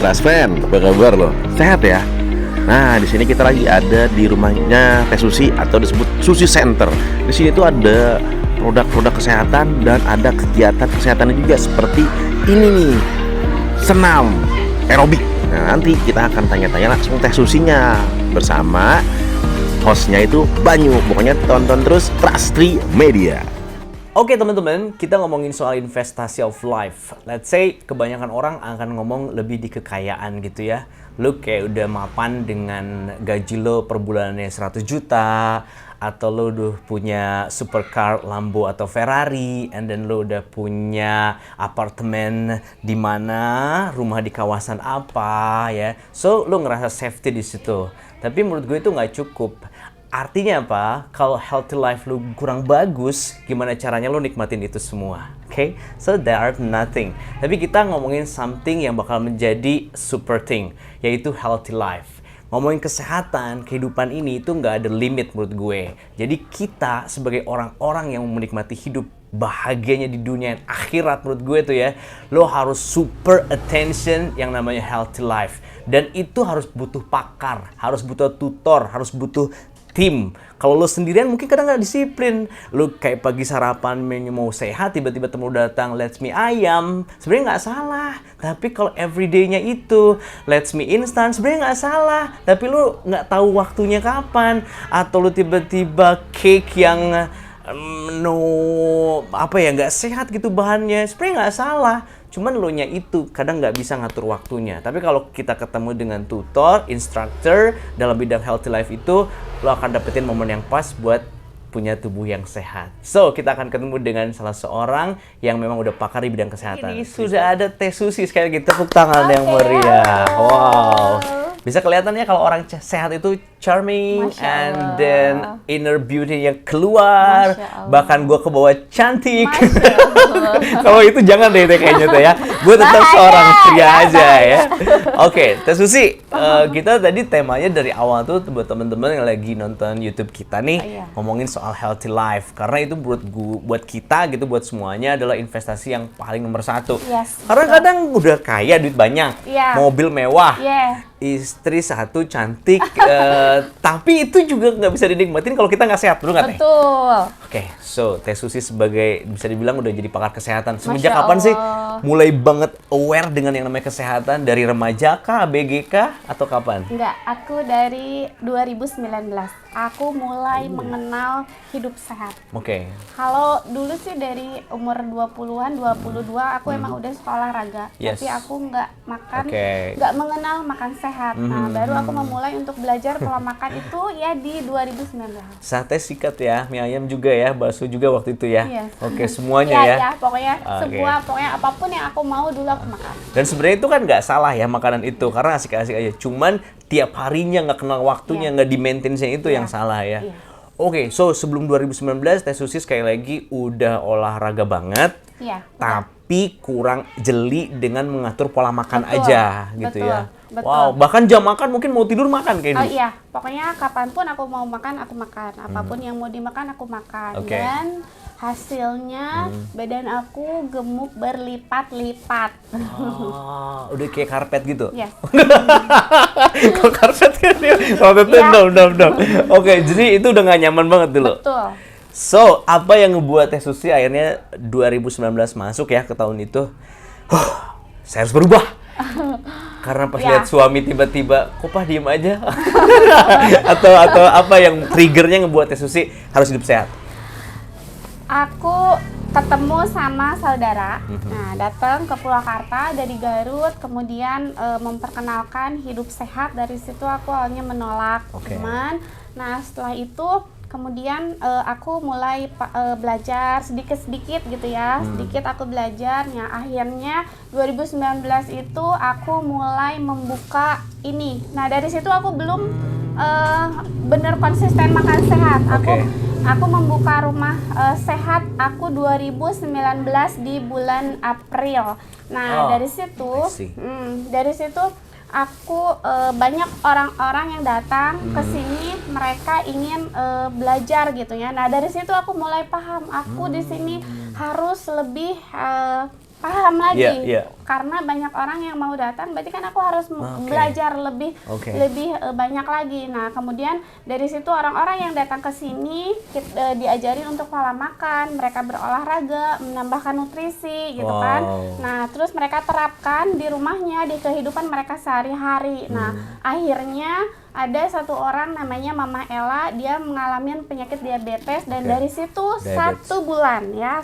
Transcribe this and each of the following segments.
Raspen, apa kabar lo? Sehat ya? Nah, di sini kita lagi ada di rumahnya Teh Susi atau disebut Susi Center. Di sini tuh ada produk-produk kesehatan dan ada kegiatan kesehatannya juga seperti ini nih, senam aerobik. Nah, nanti kita akan tanya-tanya langsung Teh Susinya bersama hostnya itu Banyu. Pokoknya tonton terus Trustri Media. Oke teman-teman, kita ngomongin soal investasi of life. Let's say kebanyakan orang akan ngomong lebih di kekayaan gitu ya. Lu kayak udah mapan dengan gaji lo per bulannya 100 juta, atau lo udah punya supercar Lambo atau Ferrari, and then lo udah punya apartemen di mana, rumah di kawasan apa ya. So lo ngerasa safety di situ. Tapi menurut gue itu nggak cukup. Artinya apa? Kalau healthy life lu kurang bagus, gimana caranya lu nikmatin itu semua? Okay? So there are nothing. Tapi kita ngomongin something yang bakal menjadi super thing, yaitu healthy life. Ngomongin kesehatan, kehidupan ini itu nggak ada limit menurut gue. Jadi kita sebagai orang-orang yang menikmati hidup bahagianya di dunia dan akhirat, menurut gue tuh ya, lo harus super attention yang namanya healthy life. Dan itu harus butuh pakar, harus butuh tutor, harus butuh tim. Kalau lo sendirian mungkin kadang nggak disiplin. Lo kayak pagi sarapan menu mau sehat, tiba-tiba temu datang let's me ayam. Sebenarnya nggak salah. Tapi kalau everyday-nya itu let's me instan, sebenarnya nggak salah. Tapi lo nggak tahu waktunya kapan. Atau lo tiba-tiba cake yang nggak sehat gitu bahannya, sebenarnya nggak salah. Cuman lo nya itu kadang nggak bisa ngatur waktunya. Tapi kalau kita ketemu dengan tutor, instructor dalam bidang healthy life itu, lo akan dapetin momen yang pas buat punya tubuh yang sehat. So, kita akan ketemu dengan salah seorang yang memang udah pakar di bidang kesehatan. Ini sudah ada Teh Susi, sekali lagi tepuk tangan yang meriah. Wow. Bisa kelihatan ya kalau orang sehat itu charming, and then inner beauty yang keluar, bahkan gue kebawa cantik. Kalau itu jangan deh kayaknya tuh ya, gue tetap seorang pria aja ya. Oke, Teh Susi, kita tadi temanya dari awal tuh buat teman-teman yang lagi nonton YouTube kita nih, ngomongin soal healthy life, karena itu buat kita gitu, buat semuanya adalah investasi yang paling nomor satu. Karena kadang udah kaya, duit banyak, mobil mewah, istri satu cantik, tapi itu juga nggak bisa dinikmatin kalau kita nggak sehat, betul nggak Teh? Betul. Oke, so Teh Susi sebagai bisa dibilang udah jadi pakar kesehatan. Semenjak kapan sih mulai banget aware dengan yang namanya kesehatan? Dari remaja kah, ABG kah, atau kapan? Enggak, aku dari 2019. Aku mulai mengenal hidup sehat. Oke. Kalau dulu sih dari umur 20-an, 22 aku emang udah sekolah olahraga. Tapi aku nggak makan, nggak mengenal makan sehat. Nah, baru aku memulai untuk belajar pola makan itu ya di 2019. Sate sikat ya, mie ayam juga ya, bakso juga waktu itu ya. Oke, semuanya ya. Iya, pokoknya pokoknya apapun yang aku mau dulu aku makan. Dan sebenarnya itu kan nggak salah ya makanan itu, karena asik-asik aja. Cuman tiap harinya nggak kenal waktunya, nggak di-maintain-nya itu yang salah ya. Oke, so sebelum 2019 Teh Susi sekali lagi udah olahraga banget, tapi kurang jeli dengan mengatur pola makan aja gitu ya. Wow, bahkan jam makan mungkin mau tidur makan kayak gitu. Iya, pokoknya kapanpun aku mau makan, aku makan. Apapun yang mau dimakan, aku makan. Dan hasilnya badan aku gemuk berlipat-lipat. Oh, udah kayak karpet gitu? Yes. Kalau karpet kan karpetnya Oke, jadi itu udah gak nyaman banget dulu? Betul. So, apa yang ngebuat Teh Susi akhirnya 2019 masuk ya ke tahun itu? Saya harus berubah. Karena pas lihat suami tiba-tiba, kok diem aja? atau apa yang triggernya ngebuat Teh Susi harus hidup sehat? Aku ketemu sama saudara, datang ke Purwakarta dari Garut, kemudian memperkenalkan hidup sehat. Dari situ aku awalnya menolak teman. Nah, setelah itu kemudian aku mulai belajar sedikit-sedikit gitu ya, sedikit aku belajar. Nah, akhirnya 2019 itu aku mulai membuka ini. Nah, dari situ aku belum bener konsisten makan sehat. Aku membuka rumah sehat aku 2019 di bulan April. Nah, dari situ aku banyak orang-orang yang datang ke sini, mereka ingin belajar gitu ya. Nah, dari situ aku mulai paham, aku di sini harus lebih paham lagi. Iya. Karena banyak orang yang mau datang, berarti kan aku harus belajar lebih banyak lagi. Nah, kemudian dari situ orang-orang yang datang ke sini diajarin untuk pola makan, mereka berolahraga, menambahkan nutrisi gitu kan. Nah, terus mereka terapkan di rumahnya, di kehidupan mereka sehari-hari. Nah, akhirnya ada satu orang namanya Mama Ella, dia mengalami penyakit diabetes dan dari situ 1 bulan dia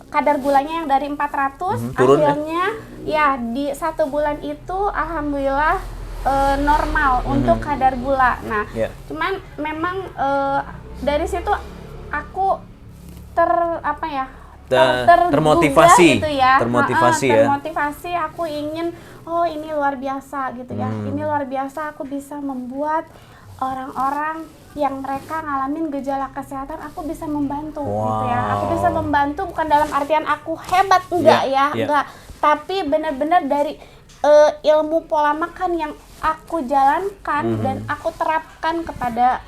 kadar gulanya yang dari 400 turun, akhirnya ya di 1 bulan itu alhamdulillah normal untuk kadar gula. Nah, cuman memang dari situ aku termotivasi gitu ya. Termotivasi aku ingin ini luar biasa gitu ya. Ini luar biasa, aku bisa membuat orang-orang yang mereka ngalamin gejala kesehatan, aku bisa membantu gitu ya. Aku bisa membantu bukan dalam artian aku hebat, enggak. Tapi benar-benar dari ilmu pola makan yang aku jalankan dan aku terapkan kepada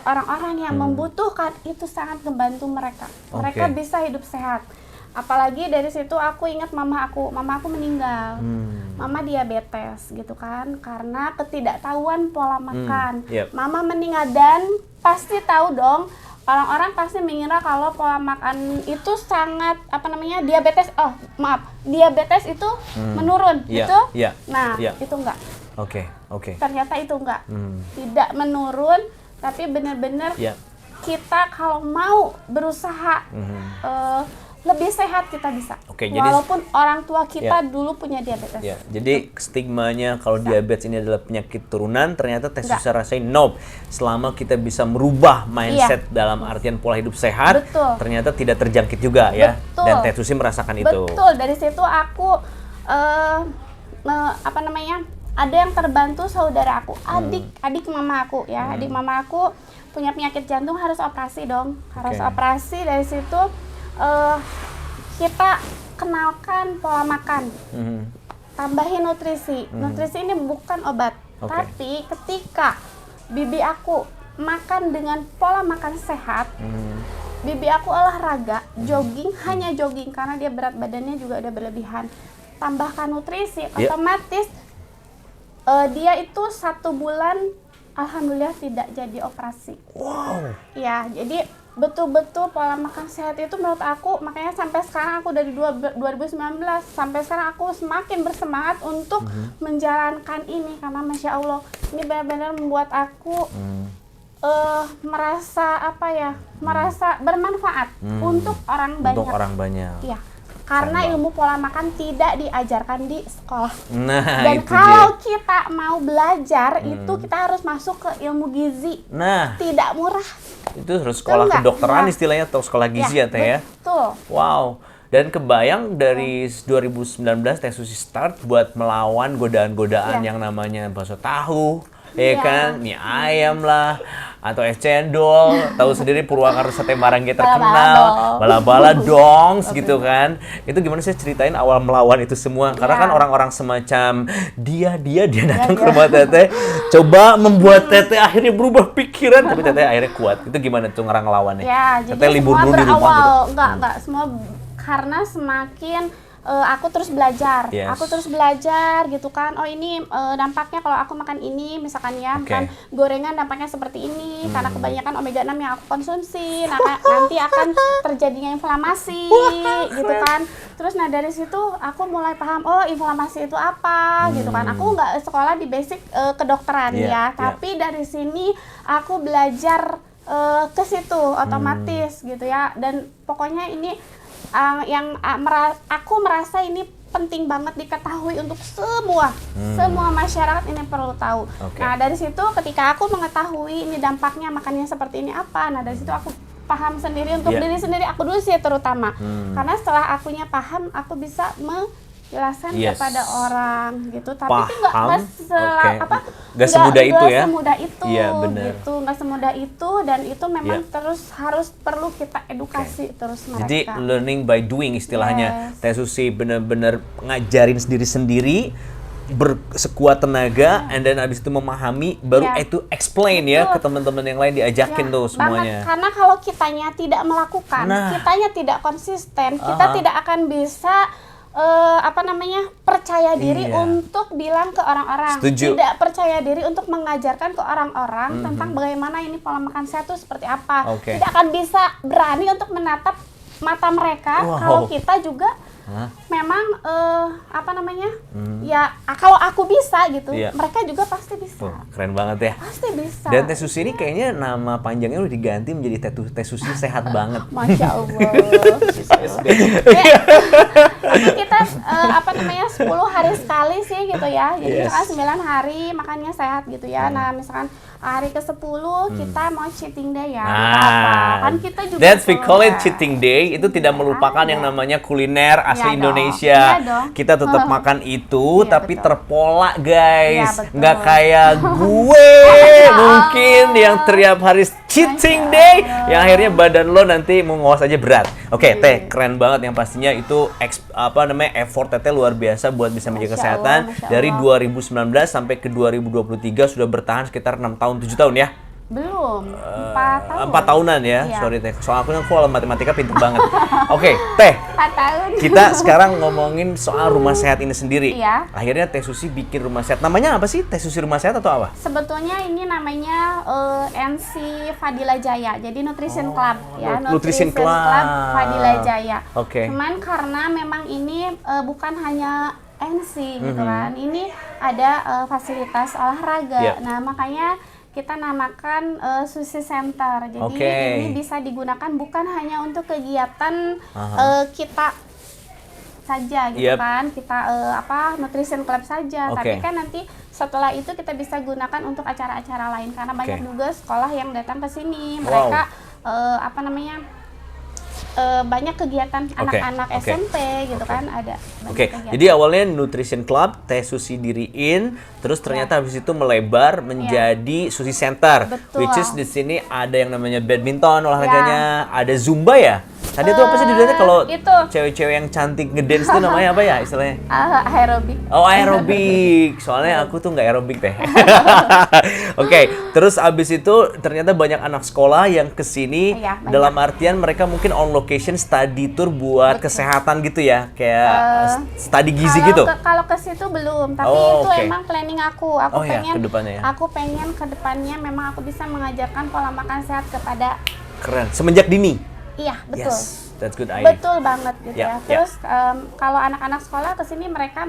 orang-orang yang membutuhkan, itu sangat membantu mereka. Mereka bisa hidup sehat. Apalagi dari situ aku ingat mama aku meninggal. Mama diabetes gitu kan, karena ketidaktahuan pola makan. Mama meninggal dan pasti tahu dong, orang-orang pasti mengira kalau pola makan itu sangat diabetes itu menurun gitu. Itu enggak. Oke. Ternyata itu enggak. Tidak menurun, tapi benar-benar kita kalau mau berusaha lebih sehat kita bisa. Walaupun orang tua kita dulu punya diabetes. Jadi stigmanya kalau diabetes ini adalah penyakit turunan, ternyata Teh Susi rasain nope. Selama kita bisa merubah mindset dalam artian pola hidup sehat, ternyata tidak terjangkit juga ya. Dan Teh Susi merasakan itu. Betul. Dari situ aku ada yang terbantu saudara aku, adik mama aku ya. Adik mama aku punya penyakit jantung, harus operasi dong. Harus operasi. Dari situ kita kenalkan pola makan, tambahin nutrisi. Nutrisi ini bukan obat, tapi ketika bibi aku makan dengan pola makan sehat, bibi aku olahraga, jogging, hanya jogging karena dia berat badannya juga udah berlebihan. Tambahkan nutrisi, otomatis dia itu 1 bulan alhamdulillah tidak jadi operasi. Ya, jadi betul-betul pola makan sehat itu menurut aku, makanya sampai sekarang aku dari 2019 sampai sekarang aku semakin bersemangat untuk menjalankan ini, karena Masya Allah ini benar-benar membuat aku merasa merasa bermanfaat untuk orang banyak. Untuk orang banyak. Iya. Karena ilmu pola makan tidak diajarkan di sekolah. Nah, dan kalau kita mau belajar itu kita harus masuk ke ilmu gizi. Nah, tidak murah. Itu harus sekolah kedokteran istilahnya, atau sekolah gizi ya Teh ya. Betul. Wow. Dan kebayang dari 2019 Teh Susi start buat melawan godaan-godaan yang namanya bakso tahu, kan, mie ayam lah, atau es cendol, tahu sendiri Purwakarta Sate Marangge terkenal, bala-bala dongs gitu kan. Itu gimana sih ceritain awal melawan itu semua? Karena kan orang-orang semacam dia datang ke rumah Teteh, coba membuat Teteh akhirnya berubah pikiran, tapi Teteh akhirnya kuat. Itu gimana tuh ngelawannya? Ya, Teteh jadi libur semua dulu di rumah berawal, gitu. enggak semua karena semakin aku terus belajar, gitu kan. Oh ini dampaknya kalau aku makan ini, misalkan ya, kan gorengan dampaknya seperti ini, karena kebanyakan omega 6 yang aku konsumsi, nanti akan terjadinya inflamasi, gitu kan. Terus dari situ aku mulai paham, oh inflamasi itu apa, gitu kan. Aku nggak sekolah di basic kedokteran tapi dari sini aku belajar ke situ otomatis gitu ya. Dan pokoknya ini aku merasa ini penting banget diketahui untuk semua masyarakat ini perlu tahu. Nah dari situ ketika aku mengetahui ini dampaknya makannya seperti ini apa, nah dari situ aku paham sendiri untuk diri sendiri aku dulu sih terutama, karena setelah akunya paham aku bisa menjelaskan kepada orang gitu. Tapi itu nggak semudah itu ya. Gitu, nggak semudah itu, dan itu memang terus harus perlu kita edukasi terus mereka. Jadi learning by doing istilahnya. Teh Susi benar-benar ngajarin sendiri-sendiri, bersekuat tenaga, and then abis itu memahami, baru Ya. itu explain ya Betul. ke teman-teman yang lain, diajakin Ya, tuh semuanya. banget. Karena kalau kitanya tidak melakukan, Nah. kitanya tidak konsisten, kita tidak akan bisa percaya diri Iya. untuk bilang ke orang-orang. Setuju. Tidak percaya diri untuk mengajarkan ke orang-orang tentang bagaimana ini pola makan sehat itu seperti apa. Oke. Tidak akan bisa berani untuk menatap mata mereka Wow. kalau kita juga Hah? memang ya kalau aku bisa gitu, Iya. mereka juga pasti bisa. Tuh, keren banget ya. Pasti bisa. Dan Teh Susi ini kayaknya nama panjangnya udah diganti menjadi Teh Susi sehat banget. Masya Allah. Tapi kita 10 hari sekali sih gitu ya. Jadi Yes. misalkan 9 hari makannya sehat gitu ya. Nah, misalkan hari ke-10 kita mau cheating day ya. Nggak apa. Kan kita juga that's we call it keluar. cheating day. Itu tidak melupakan yang namanya kuliner asli Iya dong. Indonesia. Iya dong. Kita tetap makan itu, Iya, tapi betul. terpola guys. Iya, betul. Nggak kayak gue mungkin yang tiap hari cheating day, yang akhirnya badan lo nanti mau ngawas aja berat. Oke, Teh, keren banget yang pastinya itu effort Teteh luar biasa buat bisa menjaga Masya kesehatan. Allah, Masya Dari Allah. 2019 sampai ke 2023 sudah bertahan sekitar 6 tahun 7 tahun ya. Belum. 4 tahun. 4 tahunan ya, Iya. sorry Teh. Soal aku yang full matematika pinter banget. Oke, Teh. 4 tahun. Kita sekarang ngomongin soal rumah sehat ini sendiri. Iya. Akhirnya Teh Susi bikin rumah sehat. Namanya apa sih? Teh Susi Rumah Sehat atau apa? Sebetulnya ini namanya NC Fadila Jaya, jadi Nutrition Club ya. Nutrition Club. Fadila Jaya. Oke. Cuman karena memang ini bukan hanya NC gitu kan, ini ada fasilitas olahraga. Yep. Nah makanya kita namakan Susi Center. Jadi Oke. ini bisa digunakan bukan hanya untuk kegiatan kita saja gitu Yep. kan, kita nutrition club saja, Oke. tapi kan nanti setelah itu kita bisa gunakan untuk acara-acara lain karena banyak Oke. juga sekolah yang datang ke sini, Wow. mereka banyak kegiatan anak-anak oke. SMP gitu Oke. kan, ada banyak Oke, kegiatan. jadi awalnya Nutrition Club, Teh Susi diriin, terus ternyata habis itu melebar menjadi Susi Center, Betul. which is di sini ada yang namanya badminton olahraganya, ada Zumba ya. Tadi itu apa sih dilihatnya kalau itu. cewek-cewek yang cantik ngedance itu namanya apa ya istilahnya? Aerobik. Oh, aerobik. Soalnya aku tuh nggak aerobik Teh. Oke, terus abis itu ternyata banyak anak sekolah yang kesini Iya, banyak. dalam artian mereka mungkin on location study tour buat kesehatan gitu ya, kayak study gizi gitu. Kalau ke situ belum, tapi Oh, itu oke. emang planning aku. Aku Oh ya, pengen kedepannya ya. Aku pengen ke depannya memang aku bisa mengajarkan pola makan sehat kepada Keren. Semenjak dini. iya, betul. Yes, that's good idea. Betul banget gitu Ya, ya. ya. Terus kalau anak-anak sekolah kesini mereka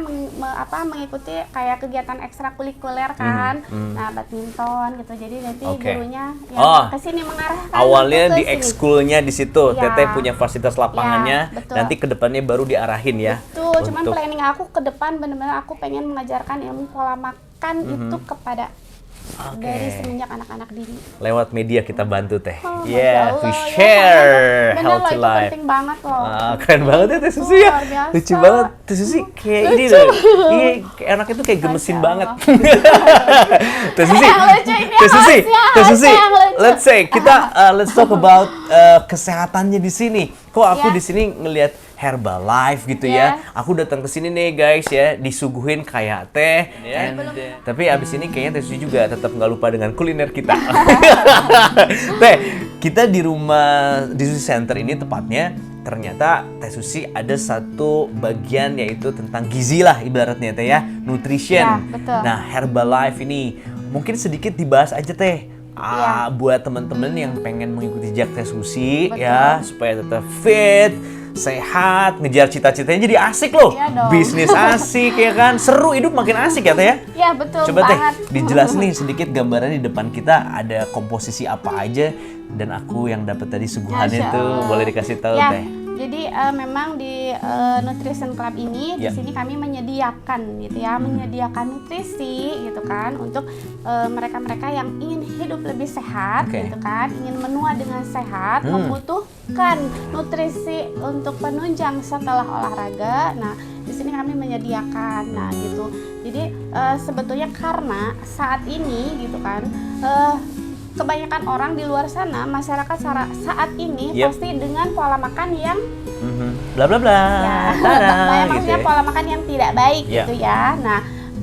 mengikuti kayak kegiatan ekstrakurikuler kan, nah badminton gitu. Jadi nanti Oke. gurunya Oh, yang kesini mengarahkan Awalnya untuk di ke sini. ekskulnya di situ, Ya. Teteh punya fasilitas lapangannya. Ya, betul. Nanti kedepannya baru diarahin ya. Tuh, cuman untuk- planning aku ke depan bener-bener aku pengen mengajarkan ilmu pola makan itu kepada Oke. dari semenjak anak-anak dini. Lewat media kita bantu Teh. Oh, Yeah, Masya we Allah, ya, share bener loh, healthy itu life. penting banget loh. Keren banget ya Teh Susi ya. Luar biasa. Lucu banget. Teh Susi kayak ini loh. Iya, kayak anak itu kayak gemesin Masya banget. Allah. Teh Susi. Yang lucu ini Teh Susi. hostnya, Teh Susi. hostnya yang lucu. Let's say kita let's talk about kesehatannya di sini. Kok aku Ya. di sini ngelihat Herbalife gitu Ya. ya. Aku datang ke sini nih guys ya, disuguhin kayak teh. Tapi abis ini kayaknya Teh Susi juga tetap nggak lupa dengan kuliner kita. Teh, kita di rumah di Susi Center ini tepatnya ternyata Teh Susi ada satu bagian yaitu tentang gizi lah ibaratnya Teh ya, nutrition. Ya, betul. Nah, Herbalife ini mungkin sedikit dibahas aja Teh. Iya. Buat teman-teman yang pengen mengikuti jejak Teh Susi Betul. ya, supaya tetap fit, sehat, ngejar cita-citanya jadi asik loh. Iya dong. Bisnis asik ya kan, seru, hidup makin asik ya Teh ya. Ya betul Coba Teh, banget. dijelasin nih sedikit gambaran di depan kita ada komposisi apa aja dan aku yang dapat tadi suguhannya Masya tuh Allah. boleh dikasih tahu Ya, Teh. jadi memang di Nutrition Club ini Ya. di sini kami menyediakan gitu ya, menyediakan nutrisi gitu kan untuk mereka-mereka yang ingin hidup lebih sehat Oke. gitu kan, ingin menua dengan sehat, membutuhkan nutrisi untuk penunjang setelah olahraga. Nah, di sini kami menyediakan. Nah, gitu. Jadi sebetulnya karena saat ini gitu kan kebanyakan orang di luar sana, masyarakat saat ini Yep. pasti dengan pola makan yang Bla bla bla. ya, Tada, maksudnya gitu ya. pola makan yang tidak baik Ya. gitu ya. Nah,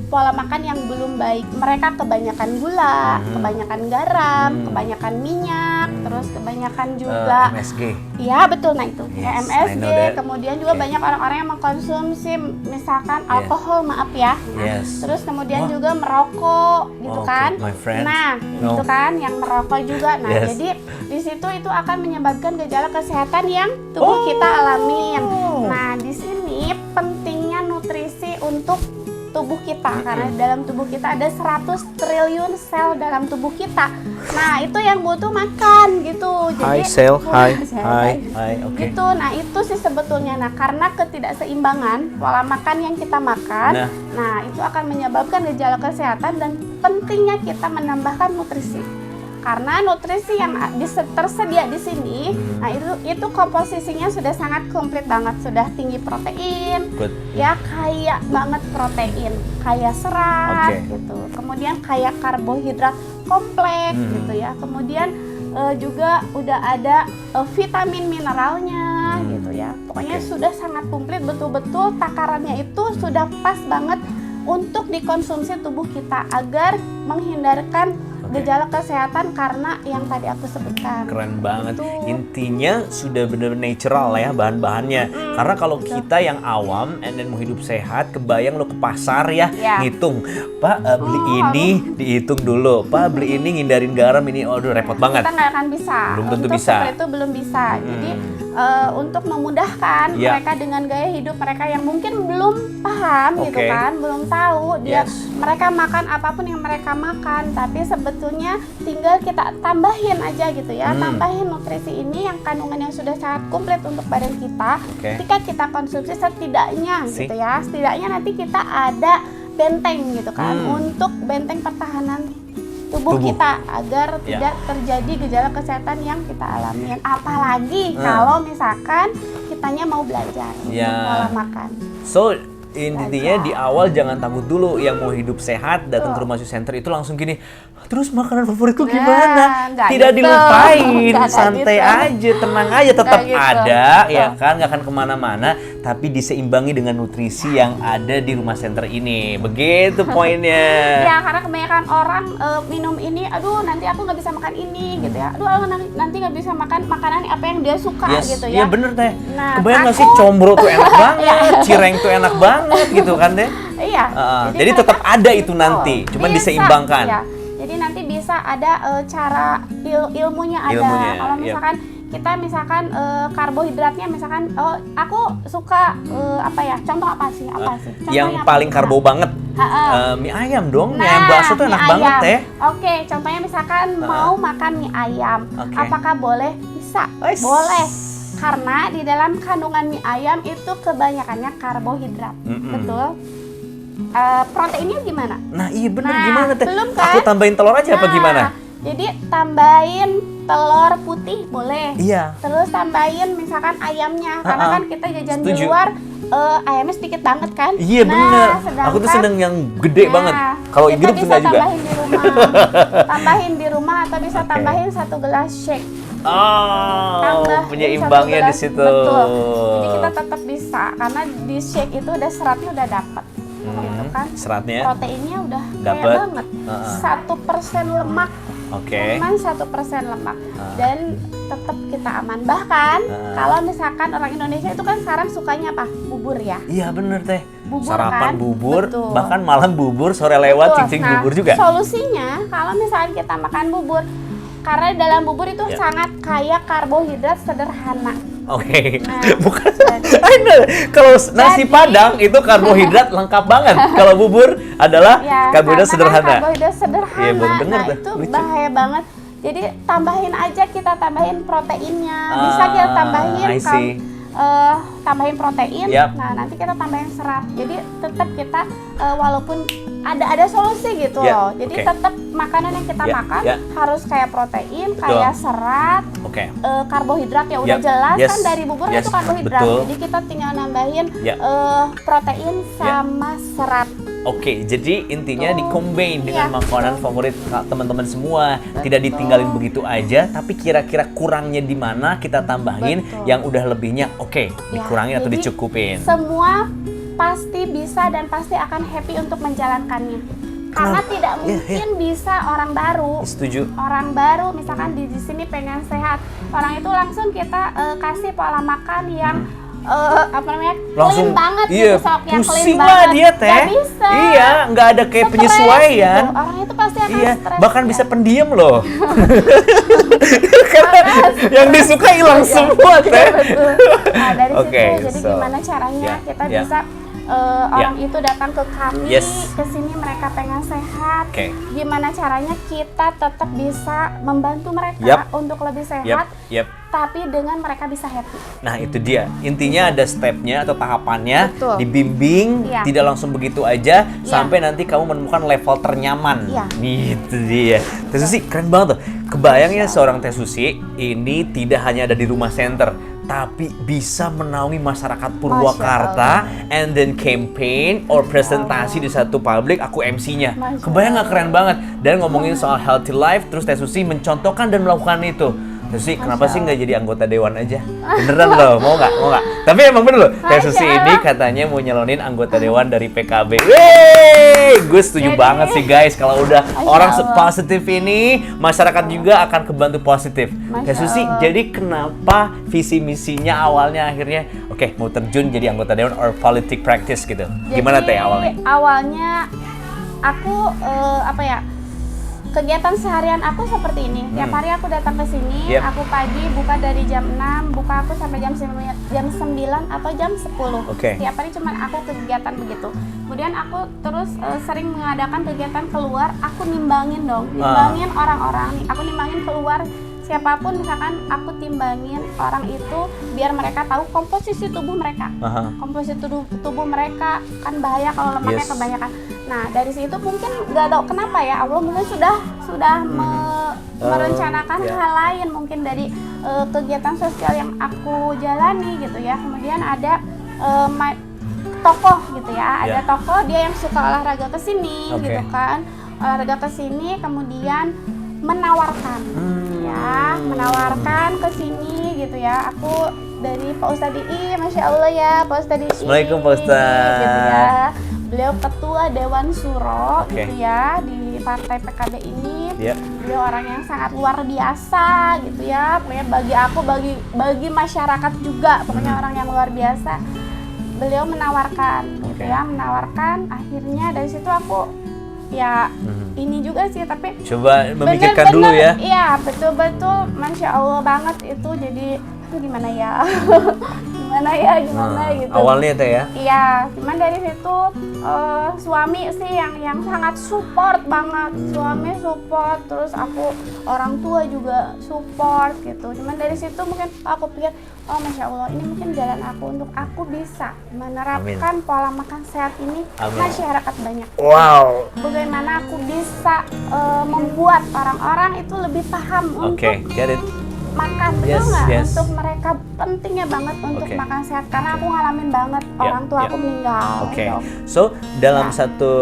pola makan yang belum baik. Mereka kebanyakan gula, kebanyakan garam, kebanyakan minyak, terus kebanyakan juga MSG. Iya betul, nah itu Yes, ya I MSG. know that. Kemudian juga Okay. banyak orang-orang yang mengkonsumsi misalkan alkohol, maaf ya. Nah, Yes. terus kemudian Wah. juga merokok gitu Oh, kan. okay, my friend. Nah, No. itu kan yang merokok juga. Nah, Yes. jadi di situ itu akan menyebabkan gejala kesehatan yang tubuh kita alamin. Nah, di sini pentingnya nutrisi untuk tubuh kita karena dalam tubuh kita ada 100 triliun sel dalam tubuh kita. Nah, itu yang butuh makan gitu. Hi, Jadi sel. Hi. Sel. Hi. Oke. Gitu. Nah, itu sih sebetulnya. Nah, karena ketidakseimbangan pola makan yang kita makan, nah itu akan menyebabkan gejala kesehatan dan pentingnya kita menambahkan nutrisi. Karena nutrisi yang tersedia di sini, nah itu komposisinya sudah sangat komplit banget, sudah tinggi protein, Good. ya kaya banget protein, kaya serat Oke. gitu. Kemudian kaya karbohidrat kompleks gitu ya. Kemudian juga udah ada vitamin mineralnya gitu ya. Pokoknya sudah sangat komplit, betul-betul takarannya itu sudah pas banget untuk dikonsumsi tubuh kita agar menghindarkan gejala kesehatan karena yang tadi aku sebutkan. Keren banget. Gitu. Intinya sudah benar-benar natural ya bahan-bahannya. Karena kalau kita yang awam and then mau hidup sehat, kebayang lo ke pasar ya, Ya. ngitung. Pak, beli ini dihitung dulu. Pak, beli ini ngindarin garam ini. Aduh, repot banget. Kita nggak akan bisa. Belum tentu untuk bisa. seperti itu belum bisa. Jadi untuk memudahkan Ya. mereka dengan gaya hidup mereka yang mungkin belum paham gitu Oke. kan, belum tahu dia Yes. mereka makan apapun yang mereka makan, tapi sebetulnya tinggal kita tambahin aja gitu ya, tambahin nutrisi ini yang kandungan yang sudah sangat komplit untuk badan kita. Oke. Ketika kita konsumsi setidaknya See? gitu ya, setidaknya nanti kita ada benteng gitu kan untuk benteng pertahanan tubuh kita agar Ya. tidak terjadi gejala kesehatan yang kita alami. Apalagi kalau misalkan kitanya mau belajar Ya. untuk pola makan. So, intinya di awal jangan takut dulu. Yang mau hidup sehat datang ke rumah susu center itu langsung gini, terus makanan favoritku gimana? nggak Tidak gitu. dilupain, Nggak santai gitu. aja, tenang aja, tetap Nggak gitu. ada ya kan, nggak akan kemana-mana, tapi diseimbangi dengan nutrisi yang ada di rumah center ini. Begitu poinnya. Ya, karena kebanyakan orang minum ini, aduh nanti aku nggak bisa makan ini gitu ya. Aduh nanti nggak bisa makan makanan apa yang dia suka gitu Iya ya. bener teh. Nah, Kebayang nggak sih takut. combro tuh enak banget, cireng tuh enak banget gitu kan teh. Iya. Jadi mereka- tetap ada itu Betul. nanti, cuman Bisa, diseimbangkan. iya. Jadi nanti bisa ada cara ilmunya ada. Ilmunya, Kalau iya. misalkan kita misalkan karbohidratnya misalkan aku suka apa ya? Contoh apa sih? Contohnya Yang apa? paling karbo banget, mie ayam dong. Mie ayam bakso tuh mie enak banget ayam. teh. Oke, contohnya misalkan mau makan mie ayam, Oke. apakah boleh? Bisa, Wes. boleh. Karena di dalam kandungan mie ayam itu kebanyakannya karbohidrat, betul. Proteinnya gimana? Nah iya bener, Nah, gimana teh? belum kan? Aku tambahin telur aja apa Nah, gimana? Jadi tambahin telur putih boleh. Iya. Terus tambahin misalkan ayamnya, karena kan kita jajan di Setuju. luar ayamnya sedikit banget kan? Iya Nah, bener. sedangkan- Aku tuh seneng yang gede Nah, banget. Kalau kita hidup bisa enggak juga. tambahin di rumah, tambahin di rumah atau bisa tambahin 1 gelas shake. Oh, Tambah punya jadi 1 imbangnya di gelas. situ. Betul. Jadi kita tetap bisa karena di shake itu udah seratnya udah dapat, gitu kan? Seratnya. Proteinnya udah Dapet. kaya banget. 1% lemak. Oke. Cuman 1% lemak dan tetap kita aman. Bahkan kalau misalkan orang Indonesia itu kan sekarang sukanya apa? Bubur ya. Iya bener teh. Bubur Sarapan kan? bubur, Betul. bahkan malam bubur, sore lewat Betul. cincin Nah, bubur juga. Solusinya kalau misalkan kita makan bubur, karena dalam bubur itu Ya. sangat kaya karbohidrat sederhana. Oke, Nah, bukan. jadi- I know. Kalau nasi Jadi- Padang itu karbohidrat lengkap banget. Kalau bubur adalah Ya, karbohidrat karena kan sederhana. karbohidrat sederhana. Iya, bener nah, tuh. itu Lucu. bahaya banget. Jadi tambahin aja, kita tambahin proteinnya. Bisa kita tambahin I see. tambahin protein. Yap. Nah, nanti kita tambahin serat. Jadi tetap kita walaupun ada solusi gitu Ya, loh. Jadi oke. tetap makanan yang kita Ya, makan ya. harus kayak protein, Betul. kayak serat, Oke. karbohidrat ya udah Yap, jelas yes, kan dari bubur yes, itu karbohidrat. betul. Jadi kita tinggal nambahin Ya. protein sama serat. Oke, jadi intinya di-combine dengan Iya, makanan betul. favorit teman-teman semua. Tidak ditinggalin begitu aja, tapi kira-kira kurangnya di mana kita tambahin, Betul. yang udah lebihnya oke, Ya, dikurangi atau jadi dicukupin. Semua pasti bisa dan pasti akan happy untuk menjalankannya. Karena tidak mungkin bisa orang baru. Setuju. Orang baru misalkan di sini pengen sehat, orang itu langsung kita kasih pola makan yang Langsung, clean banget iya, gitu, Sob, yang clean pusing lah banget. dia teh. Gak bisa. Iya, nggak ada kayak Stres penyesuaian. gitu. Orang itu pasti akan Iya, stres. bahkan ya. bisa pendiam loh. Karena yang disuka hilang semua teh. Betul. Nah dari Oke, situ jadi so, gimana caranya yeah, kita yeah. bisa orang itu datang ke kami, Yes. ke sini mereka pengen sehat. Oke. Gimana caranya kita tetap bisa membantu mereka Yep. untuk lebih sehat, Yep. tapi dengan mereka bisa happy. Nah itu dia, intinya ada stepnya atau tahapannya, Betul. dibimbing, Iya. tidak langsung begitu aja, sampai nanti kamu menemukan level ternyaman. Iya. Gitu dia. Teh Susi keren banget tuh. Kebayangnya seorang Teh Susi ini tidak hanya ada di rumah center, tapi bisa menaungi masyarakat Purwakarta, and then campaign or presentasi di satu publik, aku MC-nya. Masya Kebayang nggak keren banget? Dan ngomongin soal healthy life, terus Teh Susi mencontohkan dan melakukan itu. Teh Susi, kenapa sih nggak jadi anggota dewan aja? Beneran loh, mau nggak? Mau nggak? Tapi emang bener loh, Teh Susi ini katanya mau nyalonin anggota dewan dari PKB. Wey, gue setuju banget sih guys, kalau udah orang positif ini, masyarakat juga akan kebantu positif. Teh Susi, jadi kenapa visi misinya awalnya akhirnya, oke, mau terjun jadi anggota dewan or politic practice gitu? Gimana Teh awalnya? Awalnya aku kegiatan seharian aku seperti ini. Tiap hari aku datang ke sini, Yep. aku pagi buka dari jam 6, buka aku sampai jam 9 atau jam 10. Oke. Tiap hari cuman aku kegiatan begitu. Kemudian aku terus sering mengadakan kegiatan keluar, aku nimbangin dong, nimbangin orang-orang nih. Aku nimbangin keluar siapapun, misalkan aku timbangin orang itu biar mereka tahu komposisi tubuh mereka. Komposisi tubuh mereka kan bahaya kalau lemaknya Yes. kebanyakan. Nah dari situ mungkin nggak tahu kenapa ya Allah mungkin sudah merencanakan hal lain mungkin dari kegiatan sosial yang aku jalani gitu ya. Kemudian ada tokoh gitu ya, ada tokoh dia yang suka olahraga ke sini gitu kan, olahraga ke sini kemudian menawarkan menawarkan ke sini gitu ya. Aku dari Pak Ustadz Ii, Masya Allah ya Pak Ustadz Ii. Assalamualaikum Pak Ustadz. Gitu ya. Beliau ketua Dewan Suro gitu Oke. ya di partai PKB ini. Iya. Beliau orang yang sangat luar biasa gitu ya. Pokoknya bagi aku, bagi masyarakat juga, pokoknya orang yang luar biasa. Beliau menawarkan gitu ya, menawarkan. Akhirnya dari situ aku ya ini juga sih, tapi Coba memikirkan dulu ya. Iya betul-betul, Masya Allah banget itu. Jadi gimana ya gimana gitu. Awalnya Teh ya. Iya, cuman dari situ suami sih yang sangat support banget. Suami support, terus aku orang tua juga support gitu. Cuman dari situ mungkin aku pikir, oh Masya Allah ini mungkin jalan aku untuk aku bisa menerapkan pola makan sehat ini masyarakat banyak. Wow. Bagaimana aku bisa membuat orang-orang itu lebih paham untuk Get it. makan, betul nggak? Untuk mereka pentingnya banget untuk makan sehat, karena aku ngalamin banget orang tua aku meninggal. Gitu. So dalam satu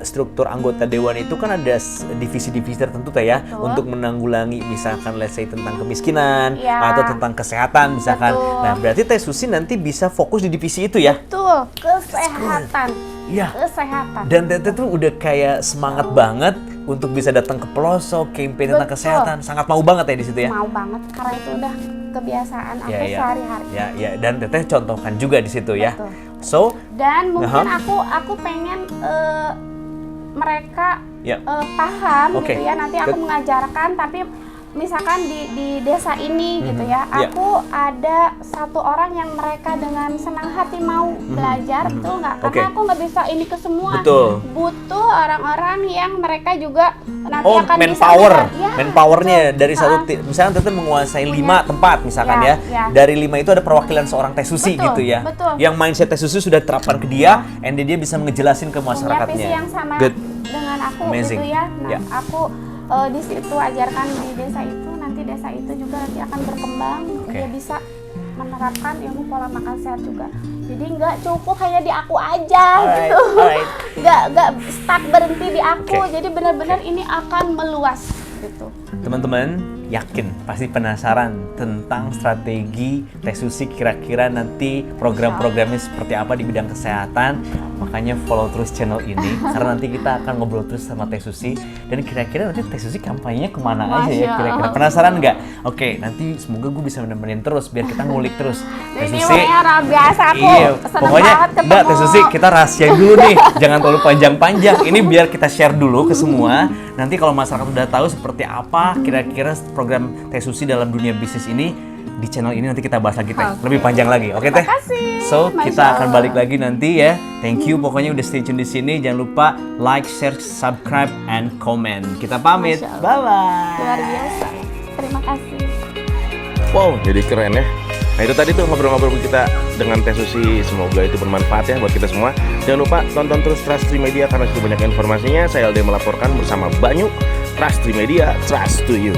struktur anggota dewan itu kan ada divisi-divisi tertentu Teh ya, untuk menanggulangi misalkan let's say tentang kemiskinan atau tentang kesehatan misalkan. Nah berarti Teh Susi nanti bisa fokus di divisi itu ya? Betul, kesehatan. Iya. Kesehatan. Dan Teteh tuh udah kayak semangat banget untuk bisa datang ke pelosok, campaign tentang kesehatan. Sangat mau banget ya di situ ya. Mau banget, karena itu udah kebiasaan aku sehari-hari. Ya, dan Teteh contohkan juga di situ ya. So, dan mungkin aku pengen mereka paham gitu ya. Nanti aku mengajarkan, tapi misalkan di desa ini gitu ya, aku ada satu orang yang mereka dengan senang hati mau belajar, betul nggak? Karena aku nggak bisa ini ke semua. Betul. Butuh orang-orang yang mereka juga nanti akan manpower, bisa manpowernya dari satu misalnya Teteh menguasai 5 tempat misalkan ya. Dari 5 itu ada perwakilan seorang Teh Susi gitu ya. Betul. Yang mindset Teh Susi sudah terapkan ke dia, and dia bisa ngejelasin ke masyarakatnya. Punya visi yang sama dengan aku gitu ya. Nah, aku di situ ajarkan di desa itu, nanti desa itu juga nanti akan berkembang, dia bisa menerapkan ilmu pola makan sehat juga. Jadi nggak cukup hanya di aku aja gitu, nggak stuck berhenti di aku. Jadi benar-benar ini akan meluas gitu. Teman-teman, yakin pasti penasaran tentang strategi Teh Susi kira-kira nanti program-programnya seperti apa di bidang kesehatan. Makanya follow terus channel ini karena nanti kita akan ngobrol terus sama Teh Susi dan kira-kira nanti Teh Susi kampanyenya kemana aja ya kira-kira. Penasaran nggak? Oke, nanti semoga gue bisa nemenin terus biar kita ngulik terus. Teh Ini Susi, orang biasa aku. iya, Seneng pokoknya banget ketemu. enggak Teh Susi kita rahasiain dulu nih, jangan terlalu panjang-panjang. Ini biar kita share dulu ke semua. Nanti kalau masyarakat udah tahu seperti apa kira-kira program Teh Susi dalam dunia bisnis ini di channel ini nanti kita bahas lagi Teh, lebih panjang lagi. Oke Teh? Terima kasih. So Masya kita akan Allah. balik lagi nanti ya. Thank you pokoknya udah stay tune di sini. Jangan lupa like, share, subscribe, and comment. Kita pamit. Masya Allah. Bye bye. Luar biasa. Terima kasih. Wow, jadi keren ya. Nah itu tadi tuh ngobrol-ngobrol kita dengan Teh Susi. Semoga itu bermanfaat ya buat kita semua. Jangan lupa tonton terus Trust Trimedia karena situ banyak informasinya. Saya Alde melaporkan bersama Banyu. Trust Trimedia, trust to you.